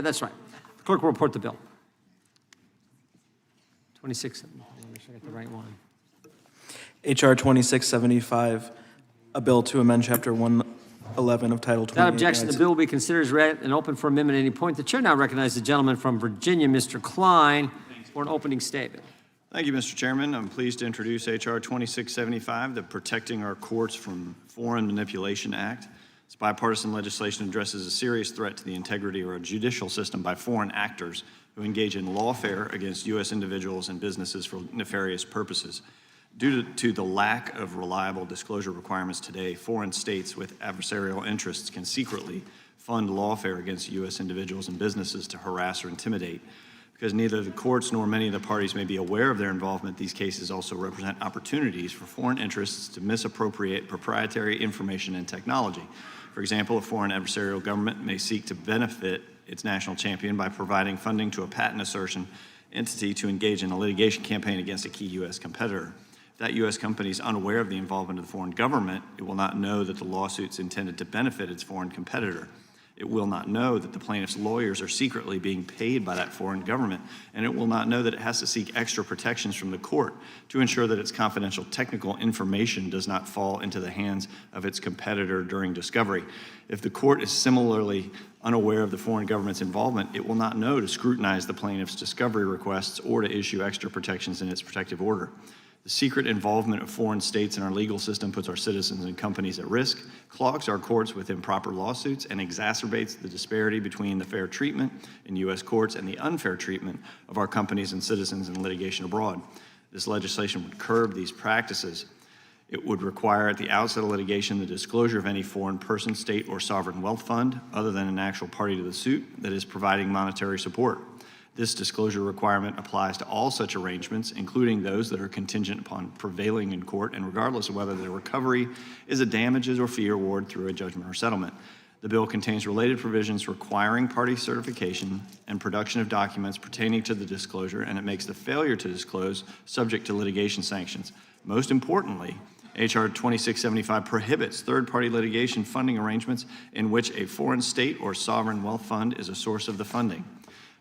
That's right. The clerk will report the bill. 26. Make sure I got the right one. H.R. 2675, a bill to amend Chapter 111 of Title 28. Without objection, the bill will be considered as read and open for amendment at any point. The chair now recognizes the gentleman from Virginia, Mr. Klein, for an opening statement. Thank you, Mr. Chairman. I'm pleased to introduce H.R. 2675, the Protecting Our Courts from Foreign Manipulation Act. This bipartisan legislation addresses a serious threat to the integrity of our judicial system by foreign actors who engage in lawfare against U.S. individuals and businesses for nefarious purposes. Due to the lack of reliable disclosure requirements today, foreign states with adversarial interests can secretly fund lawfare against U.S. individuals and businesses to harass or intimidate. Because neither the courts nor many of the parties may be aware of their involvement, these cases also represent opportunities for foreign interests to misappropriate proprietary information and technology. For example, a foreign adversarial government may seek to benefit its national champion by providing funding to a patent assertion entity to engage in a litigation campaign against a key U.S. competitor. If that U.S. company is unaware of the involvement of the foreign government, it will not know that the lawsuit's intended to benefit its foreign competitor. It will not know that the plaintiff's lawyers are secretly being paid by that foreign government, and it will not know that it has to seek extra protections from the court to ensure that its confidential technical information does not fall into the hands of its competitor during discovery. If the court is similarly unaware of the foreign government's involvement, it will not know to scrutinize the plaintiff's discovery requests or to issue extra protections in its protective order. The secret involvement of foreign states in our legal system puts our citizens and companies at risk, clogs our courts with improper lawsuits, and exacerbates the disparity between the fair treatment in U.S. courts and the unfair treatment of our companies and citizens in litigation abroad. This legislation would curb these practices. It would require at the outset of litigation the disclosure of any foreign person, state, or sovereign wealth fund other than an actual party to the suit that is providing monetary support. This disclosure requirement applies to all such arrangements, including those that are contingent upon prevailing in court and regardless of whether the recovery is a damages or fee award through a judgment or settlement. The bill contains related provisions requiring party certification and production of documents pertaining to the disclosure, and it makes the failure to disclose subject to litigation sanctions. Most importantly, H.R. 2675 prohibits third-party litigation funding arrangements in which a foreign state or sovereign wealth fund is a source of the funding.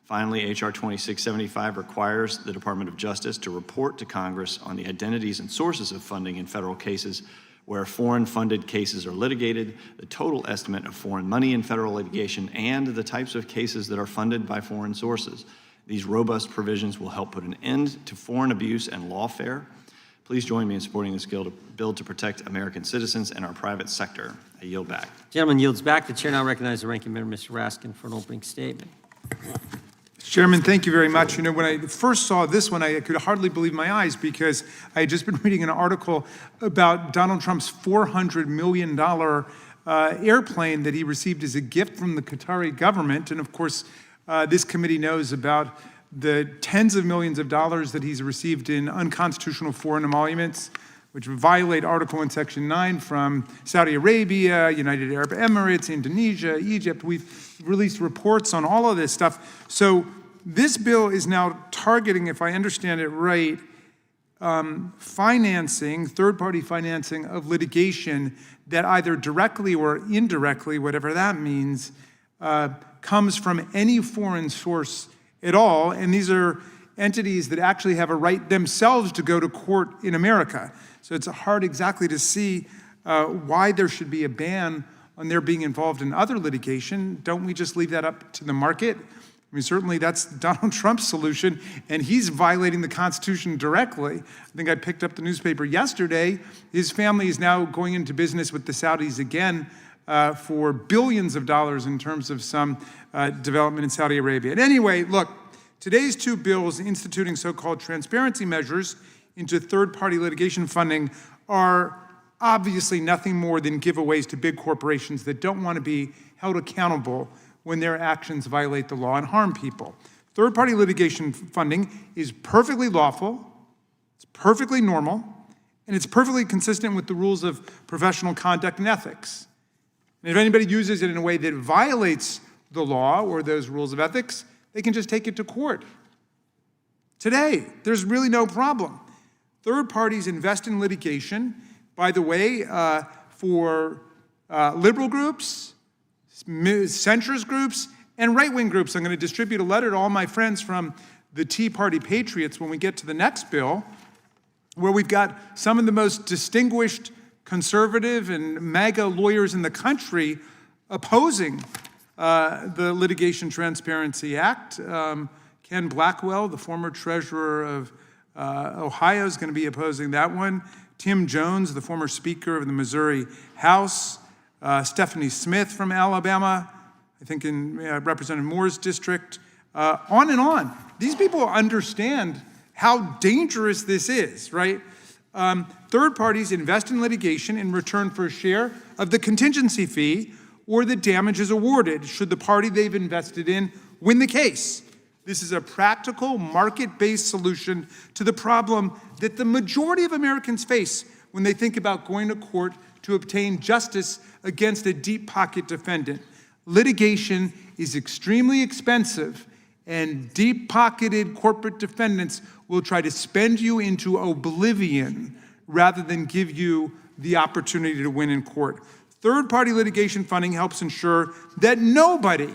Finally, H.R. 2675 requires the Department of Justice to report to Congress on the identities and sources of funding in federal cases where foreign-funded cases are litigated, the total estimate of foreign money in federal litigation, and the types of cases that are funded by foreign sources. These robust provisions will help put an end to foreign abuse and lawfare. Please join me in supporting this bill to protect American citizens and our private sector. I yield back. Gentleman yields back. The chair now recognizes the ranking member, Mr. Raskin, for an opening statement. Chairman, thank you very much. You know, when I first saw this one, I could hardly believe my eyes because I had just been reading an article about Donald Trump's $400 million airplane that he received as a gift from the Qatari government. And of course, this committee knows about the tens of millions of dollars that he's received in unconstitutional foreign emoluments, which violate Article 1, Section 9 from Saudi Arabia, United Arab Emirates, Indonesia, Egypt. We've released reports on all of this stuff. So this bill is now targeting, if I understand it right, financing, third-party financing of litigation that either directly or indirectly, whatever that means, comes from any foreign source at all. And these are entities that actually have a right themselves to go to court in America. So it's hard exactly to see why there should be a ban on their being involved in other litigation. Don't we just leave that up to the market? I mean, certainly that's Donald Trump's solution, and he's violating the Constitution directly. I think I picked up the newspaper yesterday. His family is now going into business with the Saudis again for billions of dollars in terms of some development in Saudi Arabia. And anyway, look, today's two bills instituting so-called transparency measures into third-party litigation funding are obviously nothing more than giveaways to big corporations that don't want to be held accountable when their actions violate the law and harm people. Third-party litigation funding is perfectly lawful, it's perfectly normal, and it's perfectly consistent with the rules of professional conduct and ethics. And if anybody uses it in a way that violates the law or those rules of ethics, they can just take it to court. Today, there's really no problem. Third parties invest in litigation, by the way, for liberal groups, centrist groups, and right-wing groups. I'm going to distribute a letter to all my friends from the Tea Party Patriots when we get to the next bill, where we've got some of the most distinguished conservative and MAGA lawyers in the country opposing the Litigation Transparency Act. Ken Blackwell, the former treasurer of Ohio, is going to be opposing that one. Tim Jones, the former Speaker of the Missouri House. Stephanie Smith from Alabama, I think in Representative Moore's district. On and on. These people understand how dangerous this is, right? Third parties invest in litigation in return for a share of the contingency fee or the damages awarded should the party they've invested in win the case. This is a practical, market-based solution to the problem that the majority of Americans face when they think about going to court to obtain justice against a deep-pocket defendant. Litigation is extremely expensive, and deep-pocketed corporate defendants will try to spend you into oblivion rather than give you the opportunity to win in court. Third-party litigation funding helps ensure that nobody,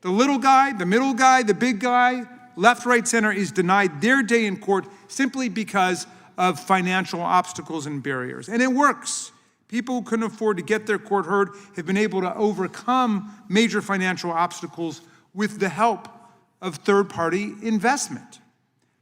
the little guy, the middle guy, the big guy, left, right, center, is denied their day in court simply because of financial obstacles and barriers. And it works. People who couldn't afford to get their court heard have been able to overcome major financial obstacles with the help of third-party investment.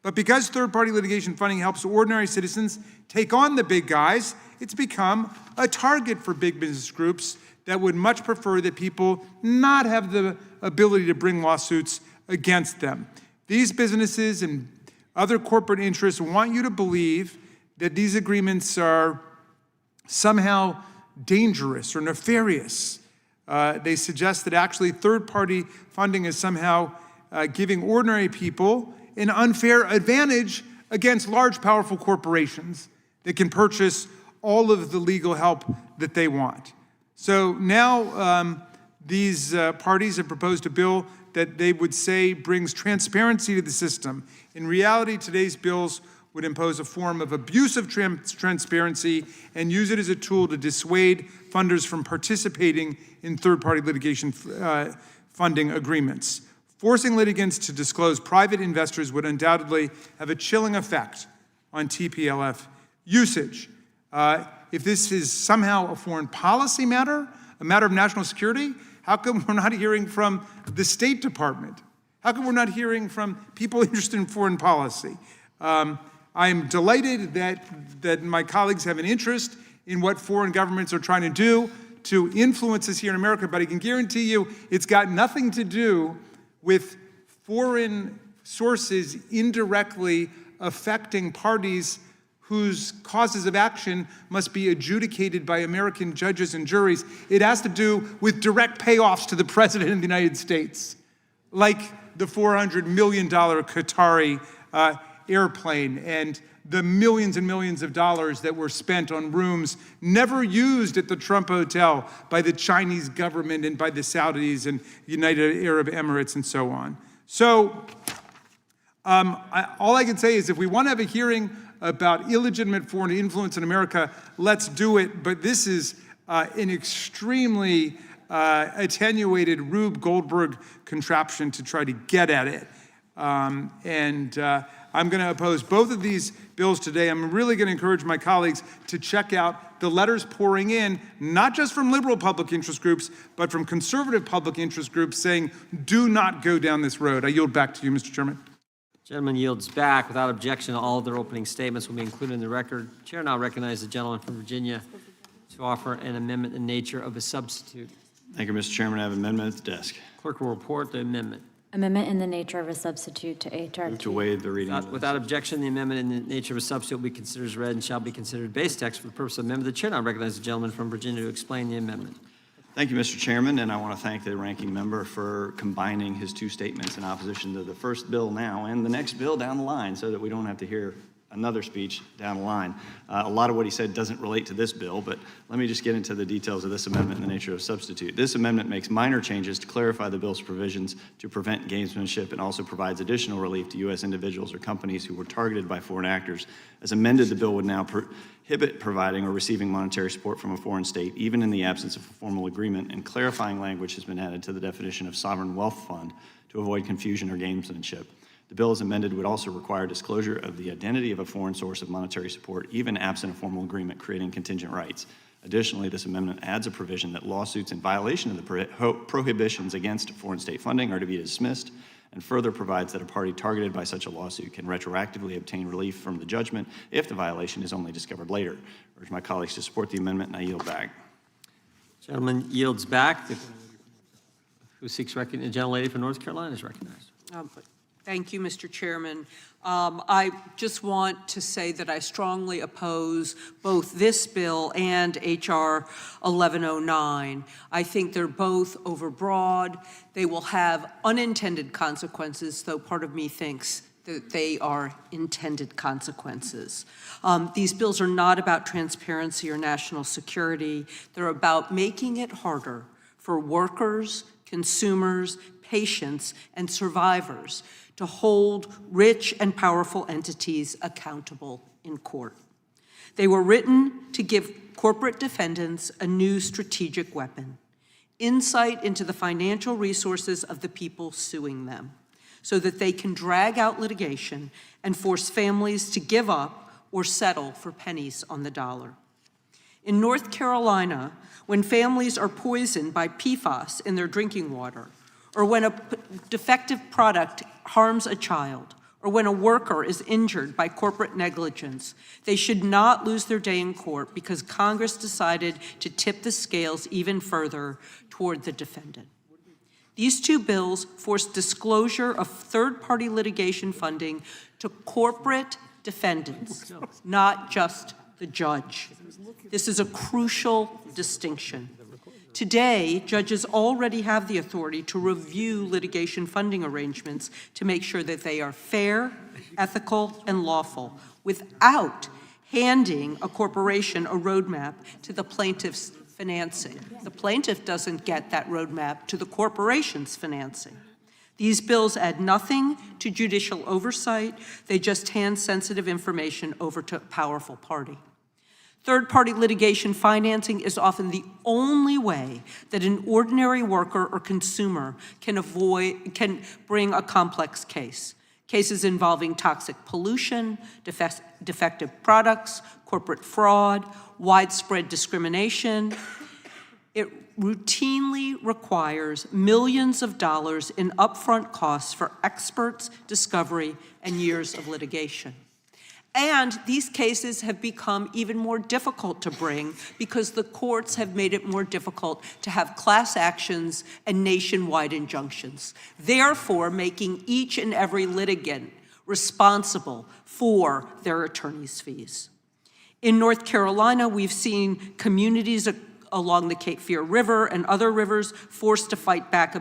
But because third-party litigation funding helps ordinary citizens take on the big guys, it's become a target for big business groups that would much prefer that people not have the ability to bring lawsuits against them. These businesses and other corporate interests want you to believe that these agreements are somehow dangerous or nefarious. They suggest that actually third-party funding is somehow giving ordinary people an unfair advantage against large, powerful corporations that can purchase all of the legal help that they want. So now these parties have proposed a bill that they would say brings transparency to the system. In reality, today's bills would impose a form of abusive transparency and use it as a tool to dissuade funders from participating in third-party litigation funding agreements. Forcing litigants to disclose private investors would undoubtedly have a chilling effect on TPLF usage. If this is somehow a foreign policy matter, a matter of national security, how come we're not hearing from the State Department? How come we're not hearing from people interested in foreign policy? I'm delighted that my colleagues have an interest in what foreign governments are trying to do to influence us here in America, but I can guarantee you it's got nothing to do with foreign sources indirectly affecting parties whose causes of action must be adjudicated by American judges and juries. It has to do with direct payoffs to the President of the United States, like the $400 million Qatari airplane and the millions and millions of dollars that were spent on rooms never used at the Trump Hotel by the Chinese government and by the Saudis and United Arab Emirates and so on. So all I can say is if we want to have a hearing about illegitimate foreign influence in America, let's do it. But this is an extremely attenuated Rube Goldberg contraption to try to get at it. I'm going to oppose both of these bills today. I'm really going to encourage my colleagues to check out the letters pouring in, not just from liberal public interest groups, but from conservative public interest groups saying, do not go down this road. I yield back to you, Mr. Chairman. Gentleman yields back. Without objection, all of their opening statements will be included in the record. Chair now recognizes the gentleman from Virginia to offer an amendment in nature of a substitute. Thank you, Mr. Chairman. I have an amendment at the desk. Clerk will report the amendment. Amendment in the nature of a substitute to H.R. Move to waive the reading. Without objection, the amendment in the nature of a substitute will be considered as read and shall be considered base text for the purpose of amendment. The chair now recognizes the gentleman from Virginia to explain the amendment. Thank you, Mr. Chairman, and I want to thank the ranking member for combining his two statements in opposition to the first bill now and the next bill down the line so that we don't have to hear another speech down the line. A lot of what he said doesn't relate to this bill, but let me just get into the details of this amendment and the nature of substitute. This amendment makes minor changes to clarify the bill's provisions to prevent gamesmanship and also provides additional relief to U.S. individuals or companies who were targeted by foreign actors. As amended, the bill would now prohibit providing or receiving monetary support from a foreign state, even in the absence of a formal agreement, and clarifying language has been added to the definition of sovereign wealth fund to avoid confusion or gamesmanship. The bill as amended would also require disclosure of the identity of a foreign source of monetary support, even absent a formal agreement, creating contingent rights. Additionally, this amendment adds a provision that lawsuits in violation of the prohibitions against foreign state funding are to be dismissed, and further provides that a party targeted by such a lawsuit can retroactively obtain relief from the judgment if the violation is only discovered later. I urge my colleagues to support the amendment, and I yield back. Gentleman yields back. Who seeks recognition? The gentlelady from North Carolina is recognized. Thank you, Mr. Chairman. I just want to say that I strongly oppose both this bill and H.R. 1109. I think they're both overbroad. They will have unintended consequences, though part of me thinks that they are intended consequences. These bills are not about transparency or national security. They're about making it harder for workers, consumers, patients, and survivors to hold rich and powerful entities accountable in court. They were written to give corporate defendants a new strategic weapon, insight into the financial resources of the people suing them, so that they can drag out litigation and force families to give up or settle for pennies on the dollar. In North Carolina, when families are poisoned by PFAS in their drinking water, or when a defective product harms a child, or when a worker is injured by corporate negligence, they should not lose their day in court because Congress decided to tip the scales even further toward the defendant. These two bills force disclosure of third-party litigation funding to corporate defendants, not just the judge. This is a crucial distinction. Today, judges already have the authority to review litigation funding arrangements to make sure that they are fair, ethical, and lawful, without handing a corporation a roadmap to the plaintiff's financing. The plaintiff doesn't get that roadmap to the corporation's financing. These bills add nothing to judicial oversight. They just hand sensitive information over to a powerful party. Third-party litigation financing is often the only way that an ordinary worker or consumer can bring a complex case. Cases involving toxic pollution, defective products, corporate fraud, widespread discrimination. It routinely requires millions of dollars in upfront costs for experts, discovery, and years of litigation. And these cases have become even more difficult to bring because the courts have made it more difficult to have class actions and nationwide injunctions, therefore making each and every litigant responsible for their attorney's fees. In North Carolina, we've seen communities along the Cape Fear River and other rivers forced to fight back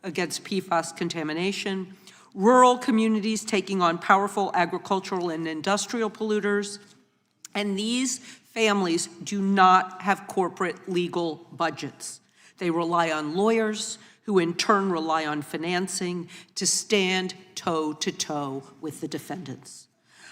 against PFAS contamination, rural communities taking on powerful agricultural and industrial polluters, and these families do not have corporate legal budgets. They rely on lawyers, who in turn rely on financing to stand toe-to-toe with the defendants.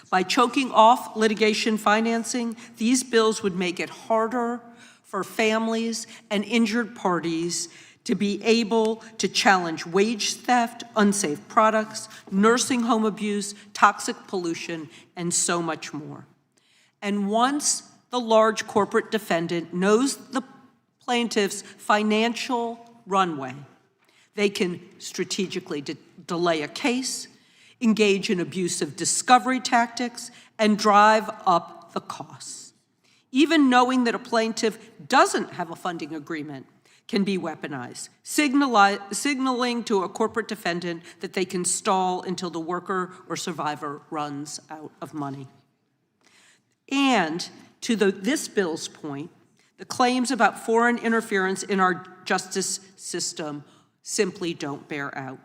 By choking off litigation financing, these bills would make it harder for families and injured parties to be able to challenge wage theft, unsafe products, nursing home abuse, toxic pollution, and so much more. And once the large corporate defendant knows the plaintiff's financial runway, they can strategically delay a case, engage in abusive discovery tactics, and drive up the costs. Even knowing that a plaintiff doesn't have a funding agreement can be weaponized, signaling to a corporate defendant that they can stall until the worker or survivor runs out of money. And to this bill's point, the claims about foreign interference in our justice system simply don't bear out.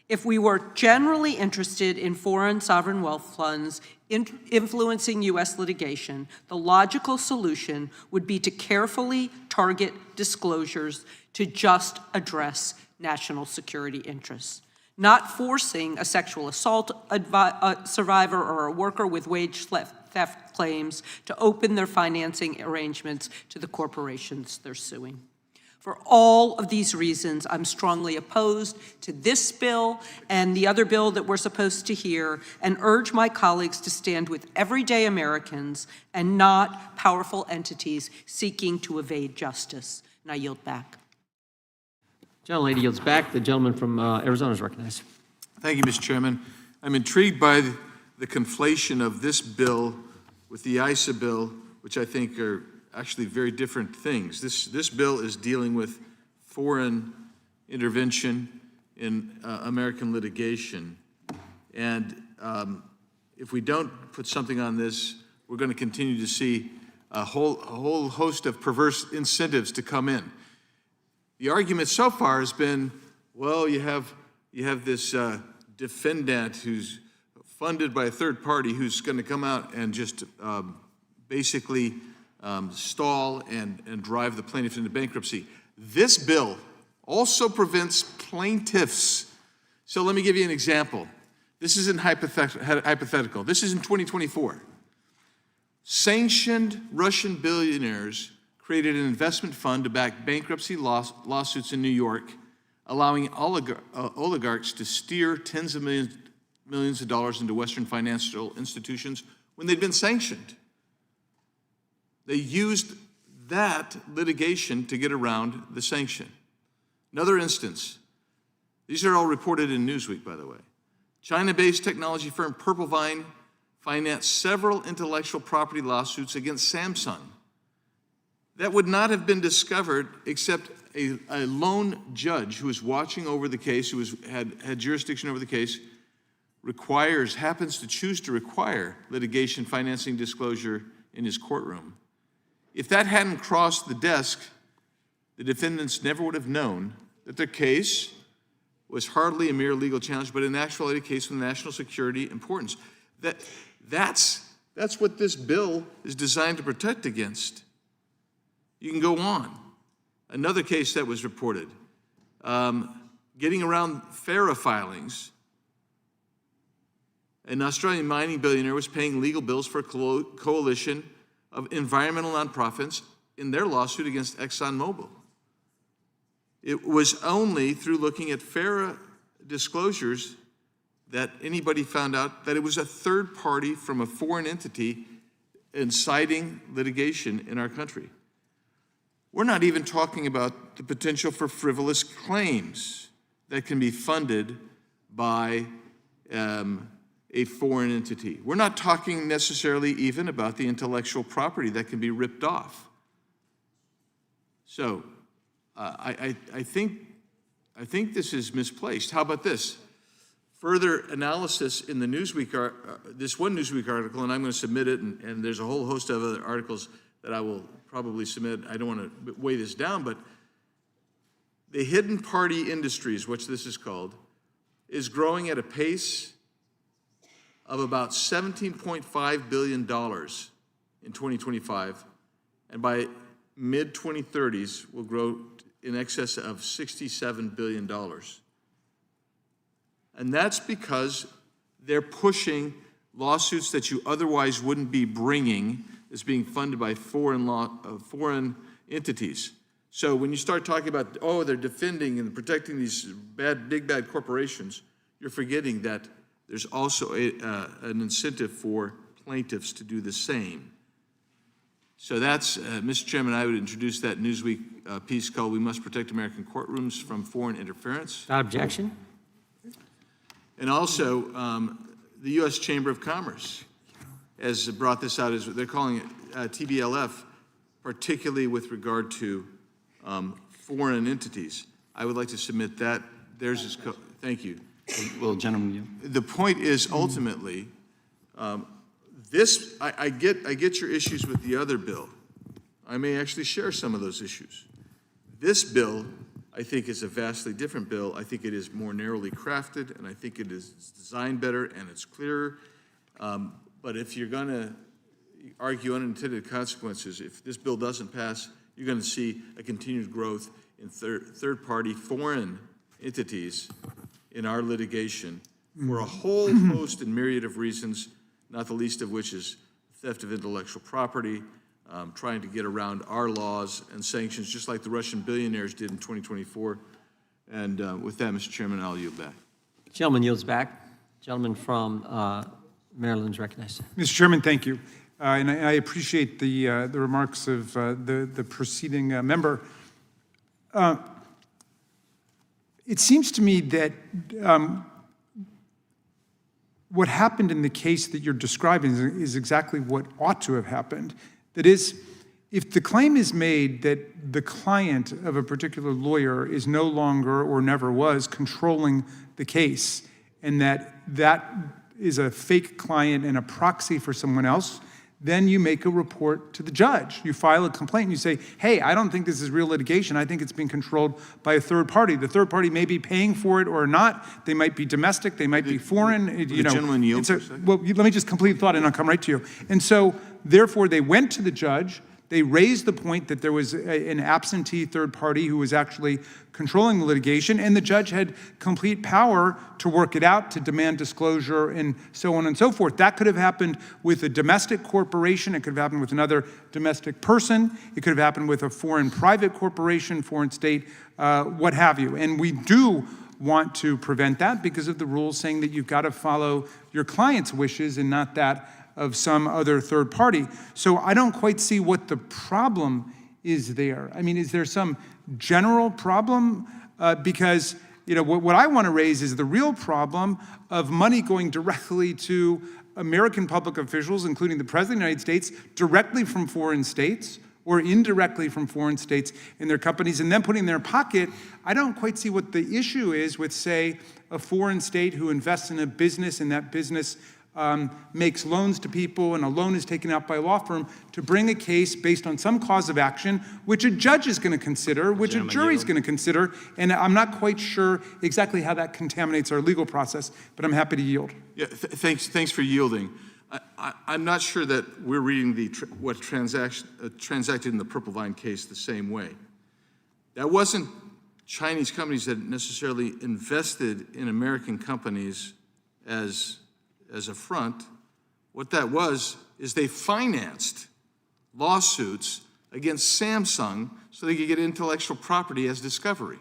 If we were generally interested in foreign sovereign wealth funds influencing U.S. litigation, the logical solution would be to carefully target disclosures to just address national security interests, not forcing a sexual assault survivor or a worker with wage theft claims to open their financing arrangements to the corporations they're suing. For all of these reasons, I'm strongly opposed to this bill and the other bill that we're supposed to hear, and urge my colleagues to stand with everyday Americans and not powerful entities seeking to evade justice. And I yield back. Gentlelady yields back. The gentleman from Arizona is recognized. Thank you, Mr. Chairman. I'm intrigued by the conflation of this bill with the ISA bill, which I think are actually very different things. This bill is dealing with foreign intervention in American litigation. And if we don't put something on this, we're going to continue to see a whole host of perverse incentives to come in. The argument so far has been, well, you have this defendant who's funded by a third party who's going to come out and just basically stall and drive the plaintiff into bankruptcy. This bill also prevents plaintiffs. So let me give you an example. This isn't hypothetical. This is in 2024. Sanctioned Russian billionaires created an investment fund to back bankruptcy lawsuits in New York, allowing oligarchs to steer tens of millions of dollars into Western financial institutions when they'd been sanctioned. They used that litigation to get around the sanction. Another instance, these are all reported in Newsweek, by the way. China-based technology firm Purplevine financed several intellectual property lawsuits against Samsung that would not have been discovered except a lone judge who was watching over the case, who had jurisdiction over the case, happens to choose to require litigation financing disclosure in his courtroom. If that hadn't crossed the desk, the defendants never would have known that their case was hardly a mere legal challenge, but in actuality a case of national security importance. That's what this bill is designed to protect against. You can go on. Another case that was reported, getting around FARA filings. An Australian mining billionaire was paying legal bills for a coalition of environmental nonprofits in their lawsuit against ExxonMobil. It was only through looking at FARA disclosures that anybody found out that it was a third party from a foreign entity inciting litigation in our country. We're not even talking about the potential for frivolous claims that can be funded by a foreign entity. We're not talking necessarily even about the intellectual property that can be ripped off. So I think this is misplaced. How about this? Further analysis in the Newsweek, this one Newsweek article, and I'm going to submit it, and there's a whole host of other articles that I will probably submit. I don't want to weigh this down, but the hidden party industries, which this is called, is growing at a pace of about $17.5 billion in 2025, and by mid-2030s will grow in excess of $67 billion. And that's because they're pushing lawsuits that you otherwise wouldn't be bringing as being funded by foreign entities. So when you start talking about, oh, they're defending and protecting these big bad corporations, you're forgetting that there's also an incentive for plaintiffs to do the same. So that's, Mr. Chairman, I would introduce that Newsweek piece called "We Must Protect American Courtrooms from Foreign Interference." Without objection. And also, the U.S. Chamber of Commerce has brought this out, as they're calling it TBLF, particularly with regard to foreign entities. I would like to submit that. Theirs is, thank you. Will the gentleman yield? The point is ultimately, I get your issues with the other bill. I may actually share some of those issues. This bill, I think is a vastly different bill. I think it is more narrowly crafted, and I think it is designed better and it's clearer. But if you're going to argue unintended consequences, if this bill doesn't pass, you're going to see a continued growth in third-party foreign entities in our litigation for a whole host and myriad of reasons, not the least of which is theft of intellectual property, trying to get around our laws and sanctions, just like the Russian billionaires did in 2024. And with that, Mr. Chairman, I'll yield back. Gentleman yields back. Gentleman from Maryland is recognized. Mr. Chairman, thank you. And I appreciate the remarks of the preceding member. It seems to me that what happened in the case that you're describing is exactly what ought to have happened. That is, if the claim is made that the client of a particular lawyer is no longer or never was controlling the case, and that is a fake client and a proxy for someone else, then you make a report to the judge. You file a complaint and you say, hey, I don't think this is real litigation. I think it's being controlled by a third party. The third party may be paying for it or not. They might be domestic. They might be foreign. The gentleman yield for a second? Well, let me just complete the thought and I'll come right to you. And so, therefore, they went to the judge. They raised the point that there was an absentee third party who was actually controlling the litigation, and the judge had complete power to work it out, to demand disclosure, and so on and so forth. That could have happened with a domestic corporation. It could have happened with another domestic person. It could have happened with a foreign private corporation, foreign state, what have you. And we do want to prevent that because of the rules saying that you've got to follow your client's wishes and not that of some other third party. So I don't quite see what the problem is there. I mean, is there some general problem? Because what I want to raise is the real problem of money going directly to American public officials, including the President of the United States, directly from foreign states or indirectly from foreign states in their companies, and then putting in their pocket. I don't quite see what the issue is with, say, a foreign state who invests in a business, and that business makes loans to people, and a loan is taken out by a law firm to bring a case based on some cause of action, which a judge is going to consider, which a jury is going to consider, and I'm not quite sure exactly how that contaminates our legal process, but I'm happy to yield. Yeah, thanks for yielding. I'm not sure that we're reading what transacted in the Purple Vine case the same way. That wasn't Chinese companies that necessarily invested in American companies as a front. What that was is they financed lawsuits against Samsung so they could get intellectual property as discovery.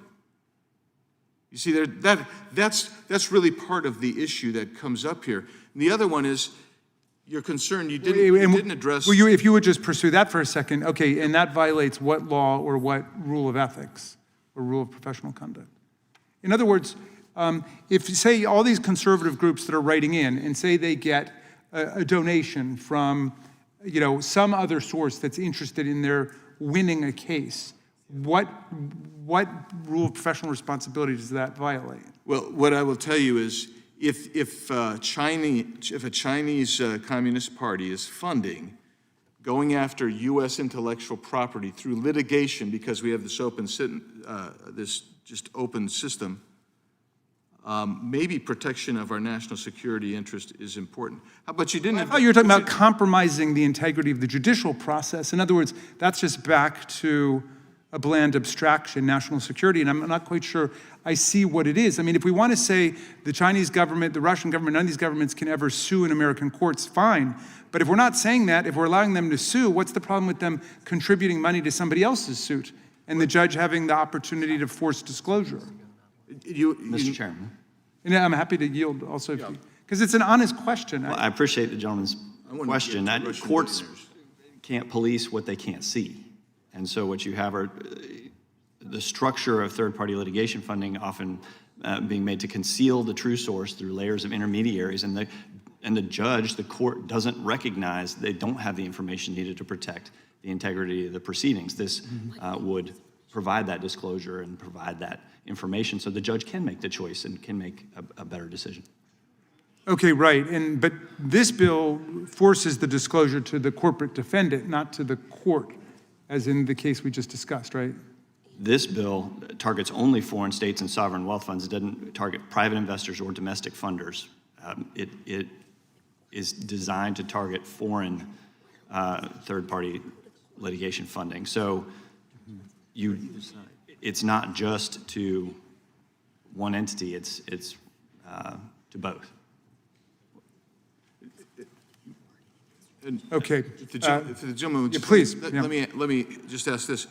You see, that's really part of the issue that comes up here. And the other one is you're concerned you didn't address. Well, if you would just pursue that for a second, okay, and that violates what law or what rule of ethics or rule of professional conduct? In other words, if, say, all these conservative groups that are writing in and say they get a donation from, some other source that's interested in their winning a case, what rule of professional responsibility does that violate? Well, what I will tell you is if a Chinese Communist Party is funding going after U.S. intellectual property through litigation because we have this open system, maybe protection of our national security interest is important. How about you didn't? I thought you were talking about compromising the integrity of the judicial process. In other words, that's just back to a bland abstraction, national security, and I'm not quite sure I see what it is. I mean, if we want to say the Chinese government, the Russian government, none of these governments can ever sue in American courts, fine. But if we're not saying that, if we're allowing them to sue, what's the problem with them contributing money to somebody else's suit and the judge having the opportunity to force disclosure? Mr. Chairman. And I'm happy to yield also, because it's an honest question. Well, I appreciate the gentleman's question. Courts can't police what they can't see. And so what you have are the structure of third-party litigation funding often being made to conceal the true source through layers of intermediaries, and the judge, the court, doesn't recognize they don't have the information needed to protect the integrity of the proceedings. This would provide that disclosure and provide that information so the judge can make the choice and can make a better decision. Okay, right. But this bill forces the disclosure to the corporate defendant, not to the court, as in the case we just discussed, right? This bill targets only foreign states and sovereign wealth funds. It doesn't target private investors or domestic funders. It is designed to target foreign third-party litigation funding. So it's not just to one entity, it's to both. Okay. If the gentleman would yeah, just- please, Let yeah. let me just ask this.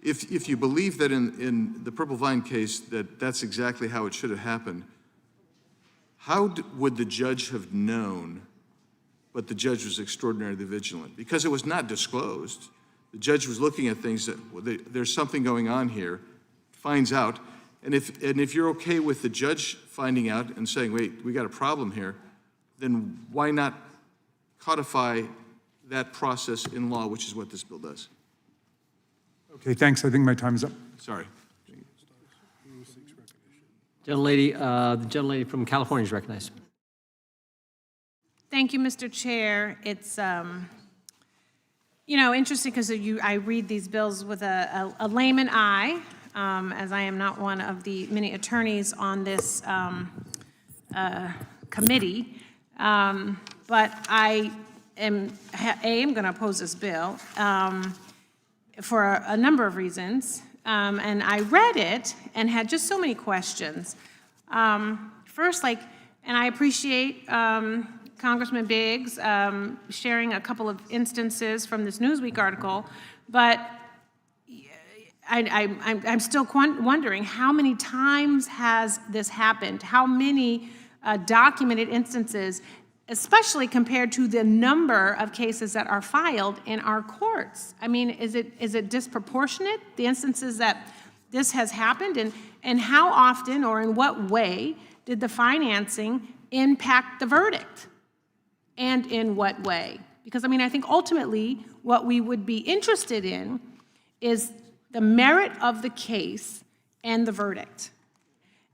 If you believe that in the Purple Vine case, that's exactly how it should have happened, how would the judge have known, but the judge was extraordinarily vigilant? Because it was not disclosed. The judge was looking at things that, there's something going on here, finds out, and if you're okay with the judge finding out and saying, wait, we got a problem here, then why not codify that process in law, which is what this bill does? Okay, thanks. I think my time is up. Sorry. The gentlelady from California is recognized. Thank you, Mr. Chair. It's, interesting because I read these bills with a layman eye, as I am not one of the many attorneys on this committee. But I am going to oppose this bill for a number of reasons. And I read it and had just so many questions. First, and I appreciate Congressman Biggs sharing a couple of instances from this Newsweek article, but I'm still wondering how many times has this happened? How many documented instances, especially compared to the number of cases that are filed in our courts? I mean, is it disproportionate, the instances that this has happened? And how often or in what way did the financing impact the verdict? And in what way? Because, I think ultimately what we would be interested in is the merit of the case and the verdict.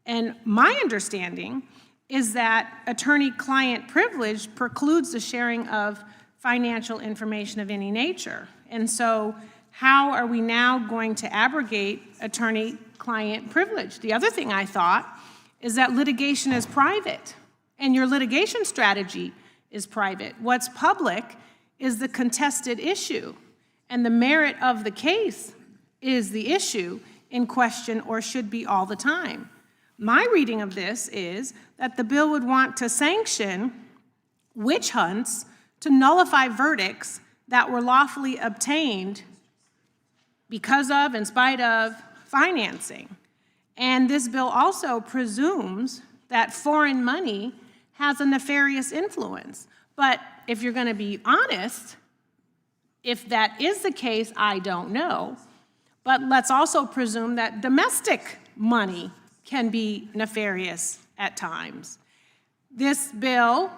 And my understanding is that attorney-client privilege precludes the sharing of financial information of any nature. And so how are we now going to abrogate attorney-client privilege? The other thing I thought is that litigation is private, and your litigation strategy is private. What's public is the contested issue, and the merit of the case is the issue in question or should be all the time. My reading of this is that the bill would want to sanction witch hunts to nullify verdicts that were lawfully obtained because of, in spite of, financing. And this bill also presumes that foreign money has a nefarious influence. But if you're going to be honest, if that is the case, I don't know. But let's also presume that domestic money can be nefarious at times. This bill,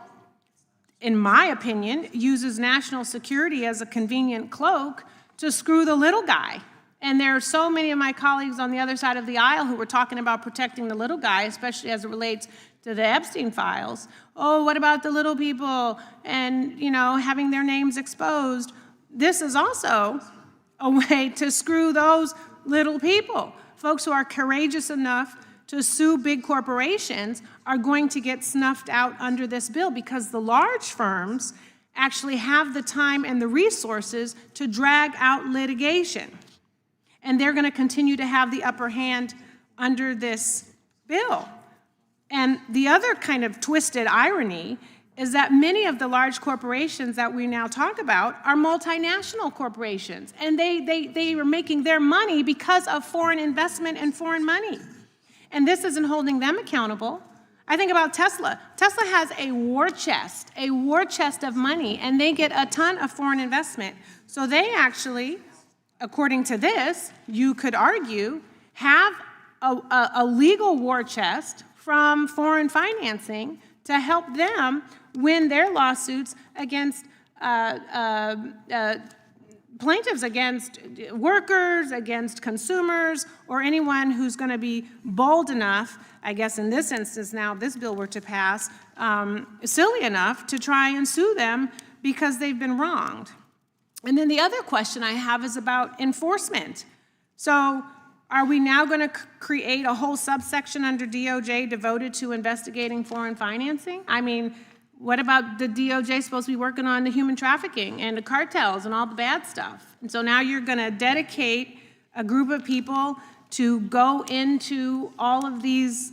in my opinion, uses national security as a convenient cloak to screw the little guy. And there are so many of my colleagues on the other side of the aisle who were talking about protecting the little guy, especially as it relates to the Epstein files. Oh, what about the little people and, having their names exposed? This is also a way to screw those little people. Folks who are courageous enough to sue big corporations are going to get snuffed out under this bill because the large firms actually have the time and the resources to drag out litigation. And they're going to continue to have the upper hand under this bill. And the other kind of twisted irony is that many of the large corporations that we now talk about are multinational corporations, and they are making their money because of foreign investment and foreign money. And this isn't holding them accountable. I think about Tesla. Tesla has a war chest of money, and they get a ton of foreign investment. So they actually, according to this, you could argue, have a legal war chest from foreign financing to help them win their lawsuits against plaintiffs, against workers, against consumers, or anyone who's going to be bold enough, I guess in this instance now, if this bill were to pass, silly enough to try and sue them because they've been wronged. And then the other question I have is about enforcement. So Are we now going to create a whole subsection under DOJ devoted to investigating foreign financing? I mean, what about the DOJ supposed to be working on the human trafficking and the cartels and all the bad stuff? And so now you're going to dedicate a group of people to go into all of these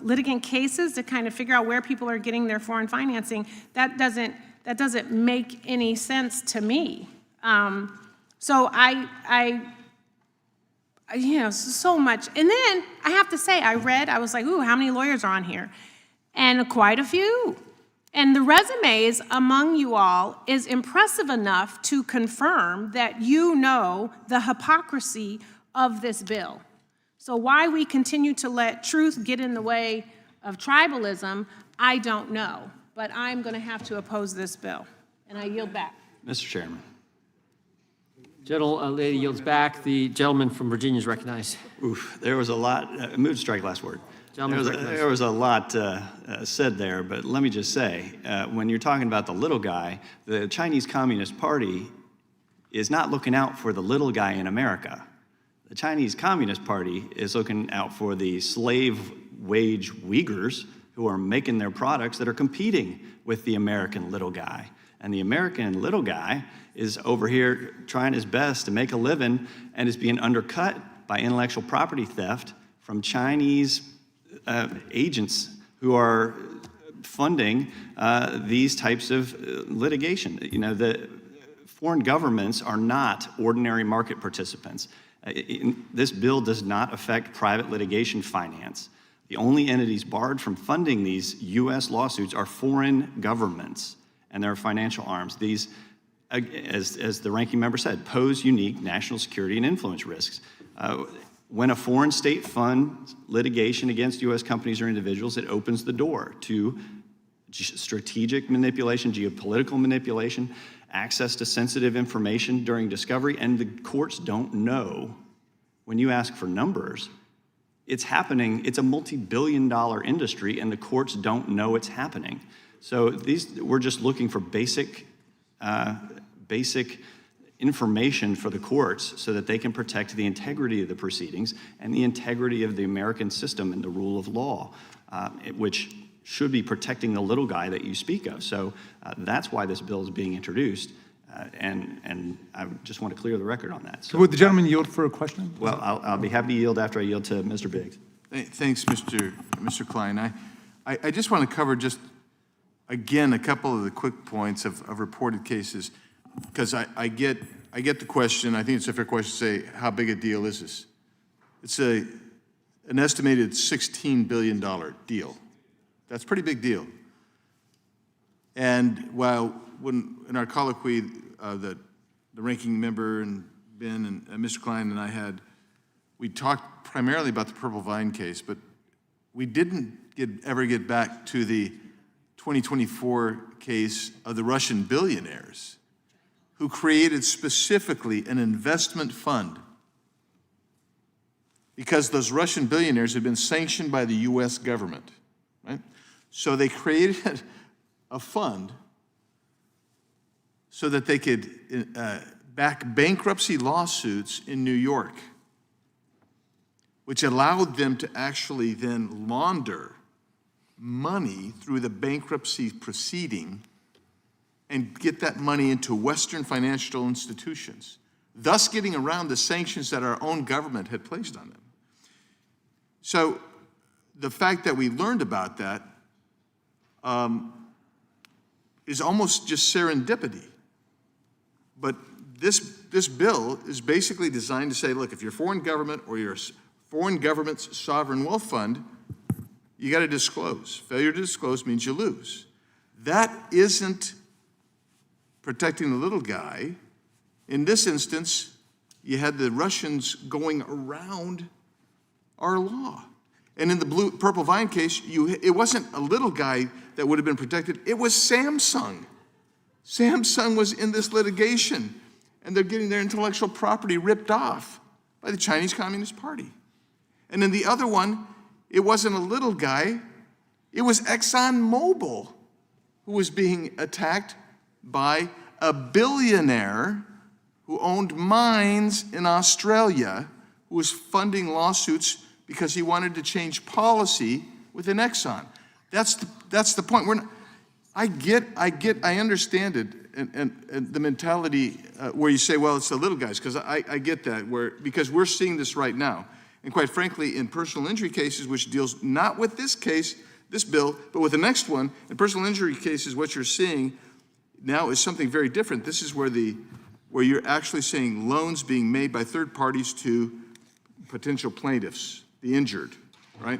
litigant cases to kind of figure out where people are getting their foreign financing. That doesn't make any sense to me. So so much. And then I have to say, I was like, ooh, how many lawyers are on here? And quite a few. And the resumes among you all is impressive enough to confirm that you know the hypocrisy of this bill. So why we continue to let truth get in the way of tribalism, I don't know. But I'm going to have to oppose this bill. And I yield back. Mr. Chairman. Lady yields back. The gentleman from Virginia is recognized. Oof, there was a lot, move to strike last word. There was a lot said there, but let me just say, when you're talking about the little guy, the Chinese Communist Party is not looking out for the little guy in America. The Chinese Communist Party is looking out for the slave wage Uyghurs who are making their products that are competing with the American little guy. And the American little guy is over here trying his best to make a living and is being undercut by intellectual property theft from Chinese agents who are funding these types of litigation. You know, the foreign governments are not ordinary market participants. This bill does not affect private litigation finance. The only entities barred from funding these U.S. lawsuits are foreign governments and their financial arms. These, as the ranking member said, pose unique national security and influence risks. When a foreign state funds litigation against U.S. companies or individuals, it opens the door to strategic manipulation, geopolitical manipulation, access to sensitive information during discovery, and the courts don't know. When you ask for numbers, it's happening. It's a multi-billion-dollar industry, and the courts don't know it's happening. So we're just looking for basic information for the courts so that they can protect the integrity of the proceedings and the integrity of the American system and the rule of law, which should be protecting the little guy that you speak of. So that's why this bill is being introduced, and I just want to clear the record on that. So Would the gentleman yield for a question? Well, I'll be happy to yield after I yield to Mr. Biggs. Thanks, Mr. Klein. I just want to cover just, again, a couple of the quick points of reported cases, because I get the question. I think it's a fair question to say, how big a deal is this? It's an estimated $16 billion deal. That's a pretty big deal. And while in our colloquy, the ranking member and Ben and Mr. Klein and I had, we talked primarily about the Purple Vine case, but we didn't ever get back to the 2024 case of the Russian billionaires who created specifically an investment fund because those Russian billionaires had been sanctioned by the U.S. government, right? So they created a fund so that they could back bankruptcy lawsuits in New York, which allowed them to actually then launder money through the bankruptcy proceeding and get that money into Western financial institutions, thus getting around the sanctions that our own government had placed on them. So the fact that we learned about that is almost just serendipity. But this bill is basically designed to say, look, if you're a foreign government or you're a foreign government's sovereign wealth fund, you got to disclose. Failure to disclose means you lose. That isn't protecting the little guy. In this instance, you had the Russians going around our law. And in the Purple Vine case, it wasn't a little guy that would have been protected. It was Samsung. Samsung was in this litigation, and they're getting their intellectual property ripped off by the Chinese Communist Party. And in the other one, it wasn't a little guy. It was ExxonMobil who was being attacked by a billionaire who owned mines in Australia who was funding lawsuits because he wanted to change policy within Exxon. That's the point. I understand it, and the mentality where you say, well, it's the little guys, because I get that, because we're seeing this right now. And quite frankly, in personal injury cases, which deals not with this case, this bill, but with the next one, in personal injury cases, what you're seeing now is something very different. This is where you're actually seeing loans being made by third parties to potential plaintiffs, the injured, right?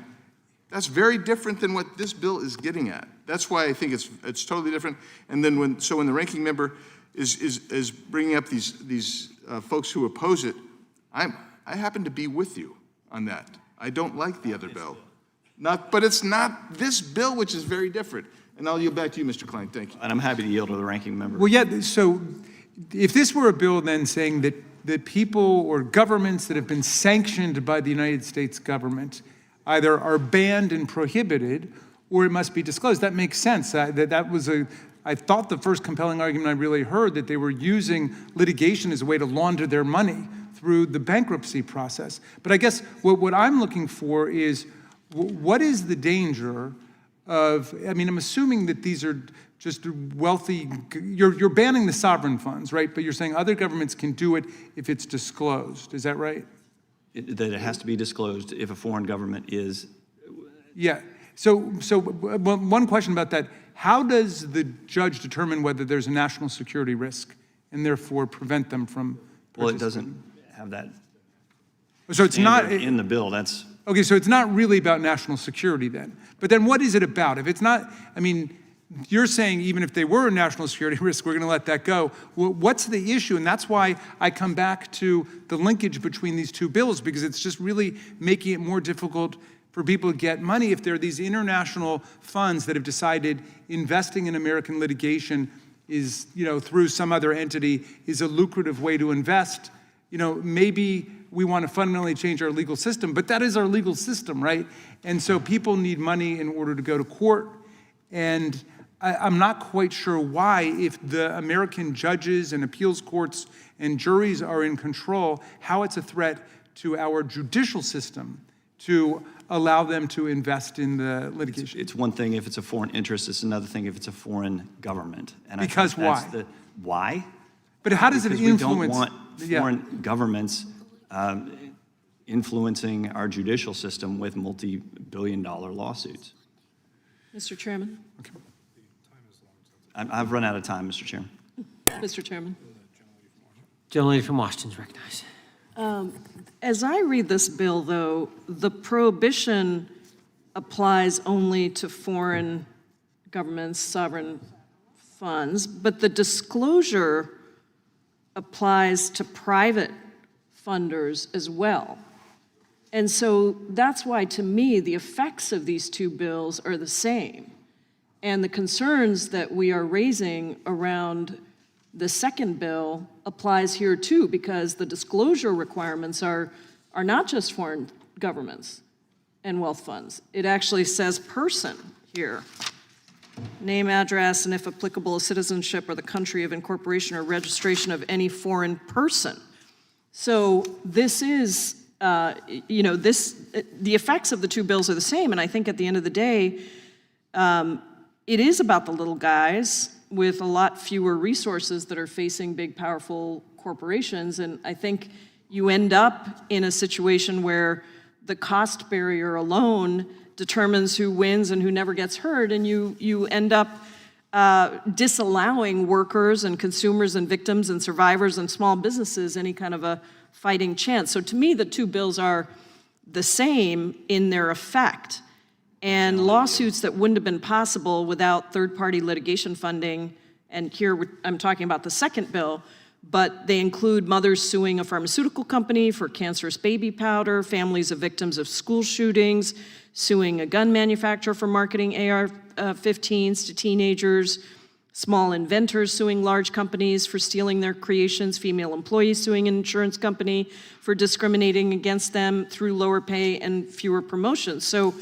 That's very different than what this bill is getting at. That's why I think it's totally different. And then when the ranking member is bringing up these folks who oppose it, I happen to be with you on that. I don't like the other bill. But it's not this bill, which is very different. And I'll yield back to you, Mr. Klein. Thank you. And I'm happy to yield to the ranking member. Well, yeah, so if this were a bill then saying that people or governments that have been sanctioned by the United States government either are banned and prohibited, or it must be disclosed, that makes sense. I thought the first compelling argument I really heard, that they were using litigation as a way to launder their money through the bankruptcy process. But I guess what I'm looking for is, what is the danger of, I'm assuming that these are just wealthy, you're banning the sovereign funds, right? But you're saying other governments can do it if it's disclosed. Is that right? That it has to be disclosed if a foreign government is. Yeah. So one question about that. How does the judge determine whether there's a national security risk and therefore prevent them from participating? Well, it doesn't have that. So it's not in the bill. That's. Okay, so it's not really about national security then. But then what is it about? If it's not, you're saying even if they were a national security risk, we're going to let that go. Well, what's the issue? And that's why I come back to the linkage between these two bills, because it's just really making it more difficult for people to get money if there are these international funds that have decided investing in American litigation is, through some other entity, is a lucrative way to invest. Maybe we want to fundamentally change our legal system, but that is our legal system, right? And so people need money in order to go to court. And I'm not quite sure why, if the American judges and appeals courts and juries are in control, how it's a threat to our judicial system to allow them to invest in the litigation. It's one thing if it's a foreign interest. It's another thing if it's a foreign government. And because I think that's why? But how does because it influence? We don't want foreign governments influencing our judicial system with multi-billion-dollar lawsuits. Mr. Chairman. Okay. I've run out of time, Mr. Chairman. Mr. Chairman. Gentlelady from Washington is recognized. As I read this bill, though, the prohibition applies only to foreign governments, sovereign funds, but the disclosure applies to private funders as well. And so that's why, to me, the effects of these two bills are the same. And the concerns that we are raising around the second bill applies here too, because the disclosure requirements are not just foreign governments and wealth funds. It actually says person here. Name, address, and if applicable, citizenship or the country of incorporation or registration of any foreign person. So this is, the effects of the two bills are the same, and I think at the end of the day, it is about the little guys with a lot fewer resources that are facing big, powerful corporations, and I think you end up in a situation where the cost barrier alone determines who wins and who never gets hurt, and you end up disallowing workers and consumers and victims and survivors and small businesses any kind of a fighting chance. So to me, the two bills are the same in their effect. And lawsuits that wouldn't have been possible without third-party litigation funding, and here I'm talking about the second bill, but they include mothers suing a pharmaceutical company for cancerous baby powder, families of victims of school shootings, suing a gun manufacturer for marketing AR-15s to teenagers, small inventors suing large companies for stealing their creations, female employees suing an insurance company for discriminating against them through lower pay and fewer promotions. So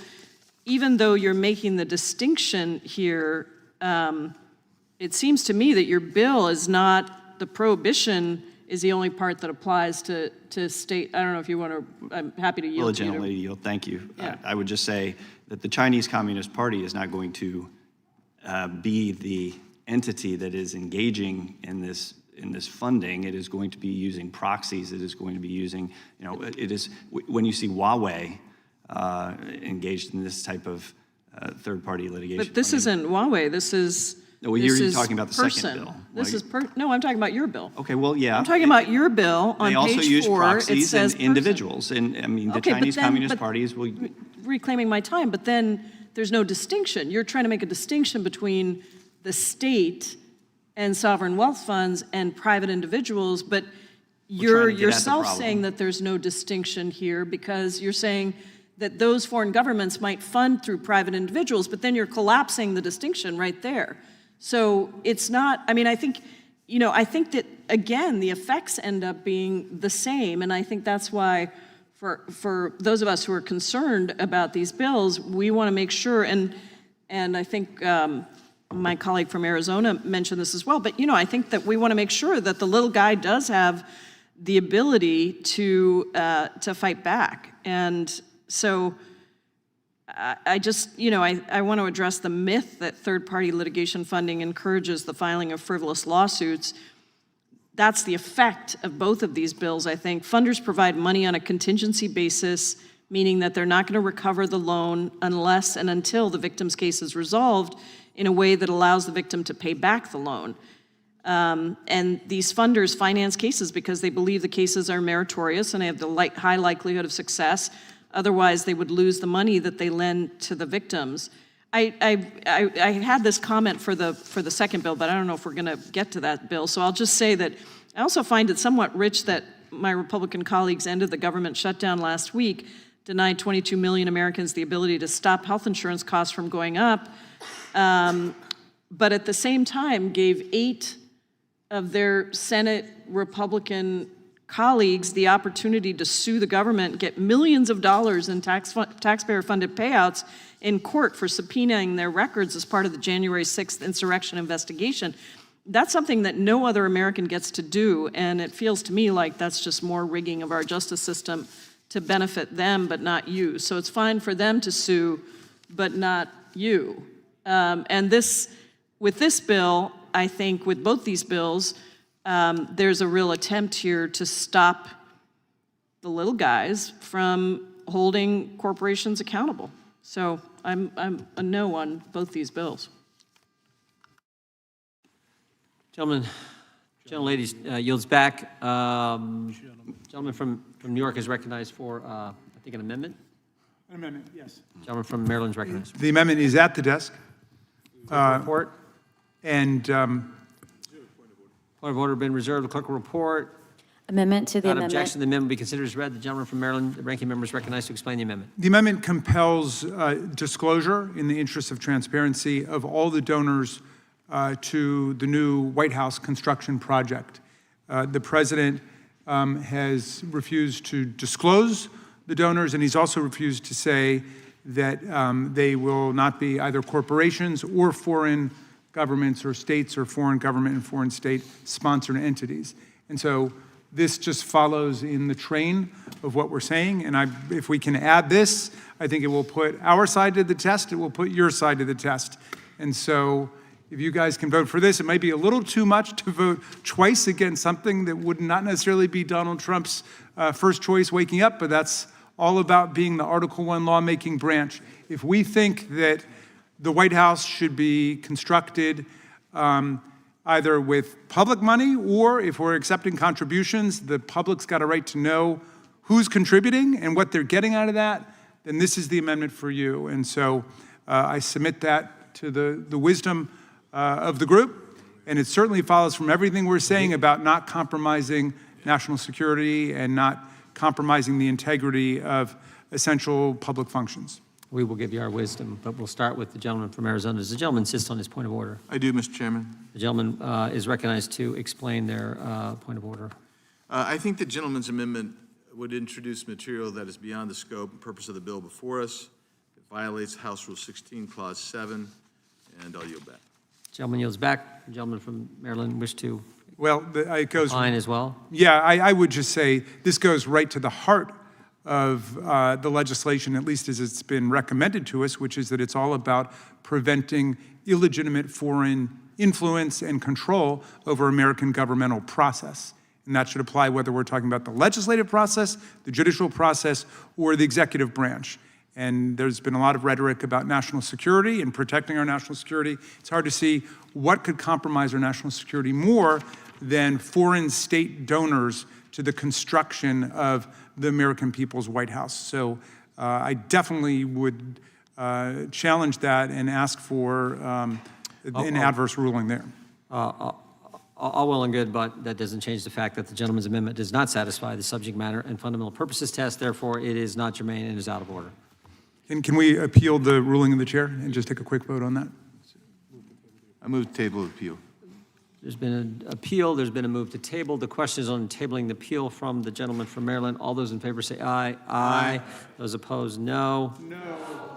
even though you're making the distinction here, it seems to me that your bill is not, the prohibition is the only part that applies to state. I don't know if you want to, I'm happy to yield to you. Diligently yield, thank you. Yeah. I would just say that the Chinese Communist Party is not going to be the entity that is engaging in this funding. It is going to be using proxies. It is going to be using, it is, when you see Huawei engaged in this type of third-party litigation. But this isn't Huawei, this is. No, you're talking about the second bill. This is no, I'm talking about your bill. Okay, well, yeah. I'm talking about your bill on They also page use 4, it proxies says and individuals, and I mean, the Okay, but Chinese then- Communist but- parties will. reclaiming my time, but then there's no distinction. You're trying to make a distinction between the state and sovereign wealth funds and private individuals, but you're trying to get at the yourself problem. saying that there's no distinction here because you're saying that those foreign governments might fund through private individuals, but then you're collapsing the distinction right there. So it's not, I mean, I think that, again, the effects end up being the same, and I think that's why for those of us who are concerned about these bills, we want to make sure, and I think my colleague from Arizona mentioned this as well, but I think that we want to make sure that the little guy does have the ability to fight back. And so I just, I want to address the myth that third-party litigation funding encourages the filing of frivolous lawsuits. That's the effect of both of these bills, I think. Funders provide money on a contingency basis, meaning that they're not going to recover the loan unless and until the victim's case is resolved in a way that allows the victim to pay back the loan. And these funders finance cases because they believe the cases are meritorious and they have the high likelihood of success. Otherwise, they would lose the money that they lend to the victims. I had this comment for the second bill, but I don't know if we're going to get to that bill. So I'll just say that I also find it somewhat rich that my Republican colleagues ended the government shutdown last week, denied 22 million Americans the ability to stop health insurance costs from going up, but at the same time gave 8 of their Senate Republican colleagues the opportunity to sue the government, get millions of dollars in taxpayer-funded payouts in court for subpoenaing their records as part of the January 6th insurrection investigation. That's something that no other American gets to do, and it feels to me like that's just more rigging of our justice system to benefit them, but not you. So it's fine for them to sue, but not you. And with this bill, I think with both these bills, there's a real attempt here to stop the little guys from holding corporations accountable. So I'm a no on both these bills. Gentlelady yields back. Gentleman from New York is recognized for, I think, an amendment. An amendment, yes. Gentleman from Maryland is recognized. The amendment is at the desk. Report. And Point of order been reserved. The clerk will report. Amendment to the Without amendment. objection, the amendment will be considered as read. The gentleman from Maryland, the ranking member, is recognized to explain the amendment. the amendment compels disclosure in the interest of transparency of all the donors to the new White House construction project. The president has refused to disclose the donors, and he's also refused to say that they will not be either corporations or foreign governments or states or foreign government and foreign state sponsored entities. And so this just follows in the train of what we're saying. And if we can add this, I think it will put our side to the test. It will put your side to the test. And so if you guys can vote for this, it might be a little too much to vote twice against something that would not necessarily be Donald Trump's first choice waking up, but that's all about being the Article I lawmaking branch. If we think that the White House should be constructed either with public money, or if we're accepting contributions, the public's got a right to know who's contributing and what they're getting out of that, then this is the amendment for you. And so I submit that to the wisdom of the group, and it certainly follows from everything we're saying about not compromising national security and not compromising the integrity of essential public functions. We will give you our wisdom, but we'll start with the gentleman from Arizona. Does the gentleman insist on his point of order? I do, Mr. Chairman. The gentleman is recognized to explain their point of order. I think the gentleman's amendment would introduce material that is beyond the scope and purpose of the bill before us. It violates House Rule 16, Clause 7, and I'll yield back. Gentleman yields back. The gentleman from Maryland wish to Well, it goes, Fine as well? yeah, I would just say this goes right to the heart of the legislation, at least as it's been recommended to us, which is that it's all about preventing illegitimate foreign influence and control over American governmental process. And that should apply whether we're talking about the legislative process, the judicial process, or the executive branch. And there's been a lot of rhetoric about national security and protecting our national security. It's hard to see what could compromise our national security more than foreign state donors to the construction of the American people's White House. So I definitely would challenge that and ask for an adverse ruling there. All well and good, but that doesn't change the fact that the gentleman's amendment does not satisfy the subject matter and fundamental purposes test. Therefore, it is not germane and is out of order. And can we appeal the ruling of the chair and just take a quick vote on that? I move to table appeal. There's been an appeal. There's been a move to table. The question is on tabling the appeal from the gentleman from Maryland. All those in favor say aye. Aye. Those opposed, no. No.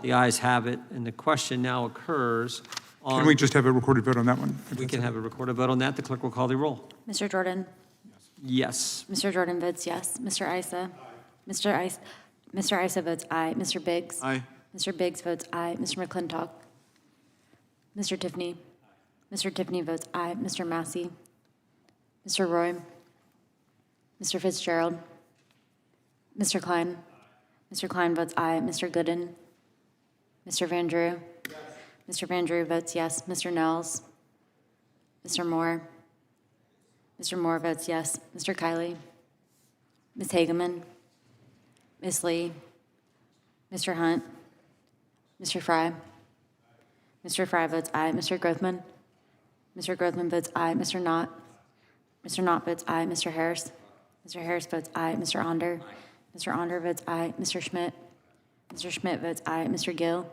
The ayes have it. And the question now occurs on... Can we just have a recorded vote on that one? We can have a recorded vote on that. The clerk will call the roll. Mr. Jordan? Yes. Mr. Jordan votes yes. Mr. Isa? Mr. Isa votes aye. Mr. Biggs? Aye. Mr. Biggs votes aye. Mr. McClintock? Mr. Tiffany? Mr. Tiffany votes aye. Mr. Massey? Mr. Roy? Mr. Fitzgerald? Mr. Klein? Mr. Klein votes aye. Mr. Gooden? Mr. Van Drew? Mr. Van Drew votes yes. Mr. Nels? Mr. Moore? Mr. Moore votes yes. Mr. Kiley? Ms. Hageman? Ms. Lee? Mr. Hunt? Mr. Fry? Mr. Fry votes aye. Mr. Grothman? Mr. Grothman votes aye. Mr. Knott? Mr. Knott votes aye. Mr. Harris? Mr. Harris votes aye. Mr. Onder? Mr. Onder votes aye. Mr. Schmidt? Mr. Schmidt votes aye. Mr. Gill?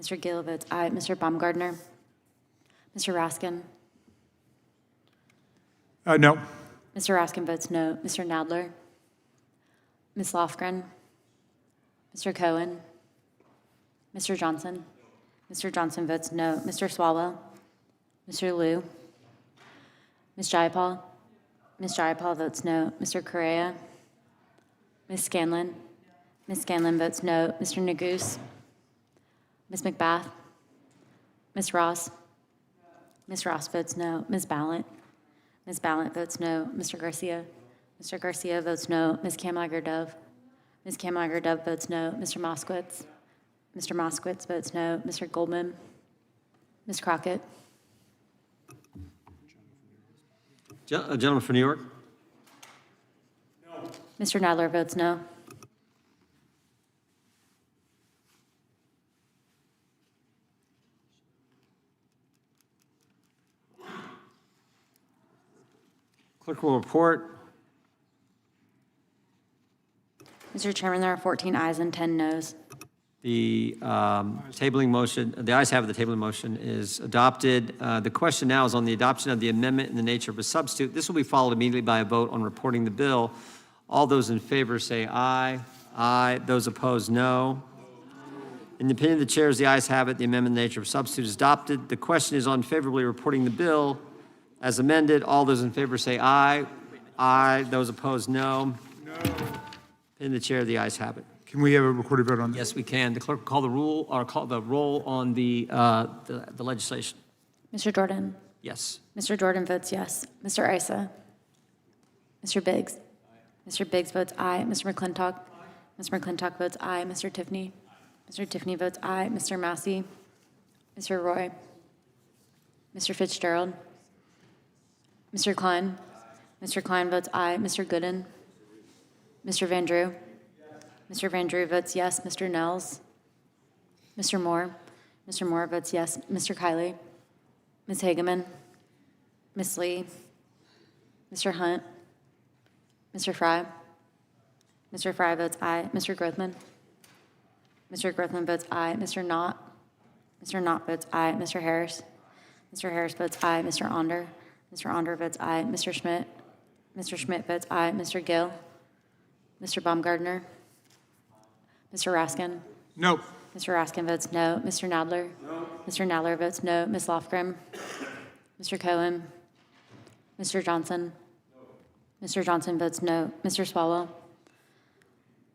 Mr. Gill votes aye. Mr. Baumgardner? Mr. Raskin? No. Mr. Raskin votes no. Mr. Nadler? Ms. Lofgren? Mr. Cohen? Mr. Johnson? Mr. Johnson votes no. Mr. Swalwell? Mr. Liu? Ms. Jayapal? Ms. Jayapal votes no. Mr. Correa? Ms. Scanlon? Ms. Scanlon votes no. Mr. Neguse? Ms. McBath? Ms. Ross? Ms. Ross votes no. Ms. Ballant? Ms. Ballant votes no. Mr. Garcia? Mr. Garcia votes no. Ms. Kamlager-Dove? Ms. Kamlager-Dove votes no. Mr. Moskowitz? Mr. Moskowitz votes no. Mr. Goldman? Ms. Crockett? Gentleman from New York? Mr. Nadler votes no. Clerk will report. Mr. Chairman, there are 14 ayes and 10 noes. The tabling motion, the ayes have it, the tabling motion is adopted. The question now is on the adoption of the amendment in the nature of a substitute. This will be followed immediately by a vote on reporting the bill. All those in favor say aye. Aye. Those opposed, no. In the opinion of the chairs, the ayes have it. The amendment in the nature of a substitute is adopted. The question is on favorably reporting the bill as amended. All those in favor say aye. Aye. Those opposed, no. No. In the chair, the ayes have it. Can we have a recorded vote on that? Yes, we can. The clerk will call the rule or call the roll on the legislation. Mr. Jordan? Yes. Mr. Jordan votes yes. Mr. Isa? Mr. Biggs? Mr. Biggs votes aye. Mr. McClintock? Mr. McClintock votes aye. Mr. Tiffany? Mr. Tiffany votes aye. Mr. Massey? Mr. Roy? Mr. Fitzgerald? Mr. Klein? Mr. Klein votes aye. Mr. Gooden? Mr. Van Drew? Mr. Van Drew votes yes. Mr. Nels? Mr. Moore? Mr. Moore votes yes. Mr. Kiley? Ms. Hageman? Ms. Lee? Mr. Hunt? Mr. Fry? Mr. Fry votes aye. Mr. Grothman? Mr. Grothman votes aye. Mr. Knott? Mr. Knott votes aye. Mr. Harris? Mr. Harris votes aye. Mr. Onder? Mr. Onder votes aye. Mr. Schmidt? Mr. Schmidt votes aye. Mr. Gill? Mr. Baumgardner? Mr. Raskin? No. Mr. Raskin votes no. Mr. Nadler? No. Mr. Nadler votes no. Ms. Lofgren? Mr. Cohen? Mr. Johnson? Mr. Johnson votes no. Mr. Swalwell?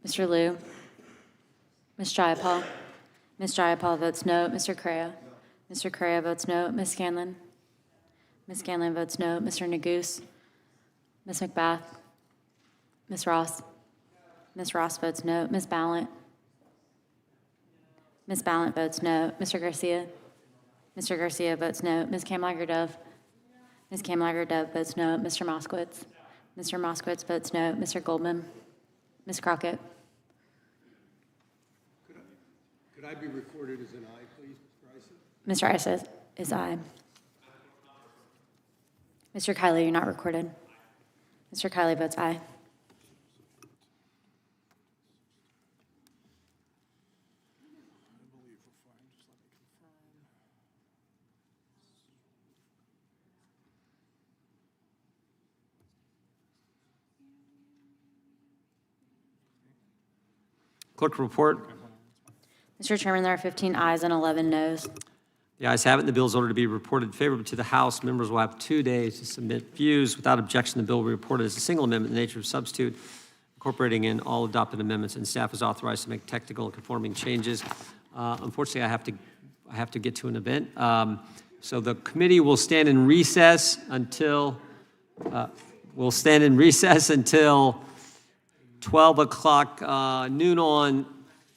Mr. Liu? Ms. Jayapal? Ms. Jayapal votes no. Mr. Correa? Mr. Correa votes no. Ms. Scanlon? Ms. Scanlon votes no. Mr. Neguse? Ms. McBath? Ms. Ross? Ms. Ross votes no. Ms. Ballant? Ms. Ballant votes no. Mr. Garcia? Mr. Garcia votes no. Ms. Kamlager-Dove? Ms. Kamlager-Dove votes no. Mr. Moskowitz? Mr. Moskowitz votes no. Mr. Goldman? Ms. Crockett? Could I be recorded as an aye, please, Mr. Issa? Mr. Issa is aye. Mr. Kiley, you're not recorded. Mr. Kiley votes aye. Clerk report. Mr. Chairman, there are 15 ayes and 11 noes. The ayes have it, and the bill is ordered to be reported favorably to the House. Members will have 2 days to submit views. Without objection, the bill will be reported as a single amendment in the nature of substitute, incorporating in all adopted amendments, and staff is authorized to make technical and conforming changes. Unfortunately, I have to get to an event. So the committee will stand in recess until 12 o'clock noon on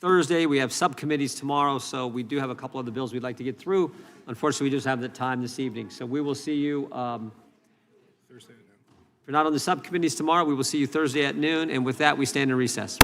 Thursday. We have subcommittees tomorrow, so we do have a couple of the bills we'd like to get through. Unfortunately, we just have the time this evening. So we will see you, Thursday at noon. If you're not on the subcommittees tomorrow, we will see you Thursday at noon. And with that, we stand in recess.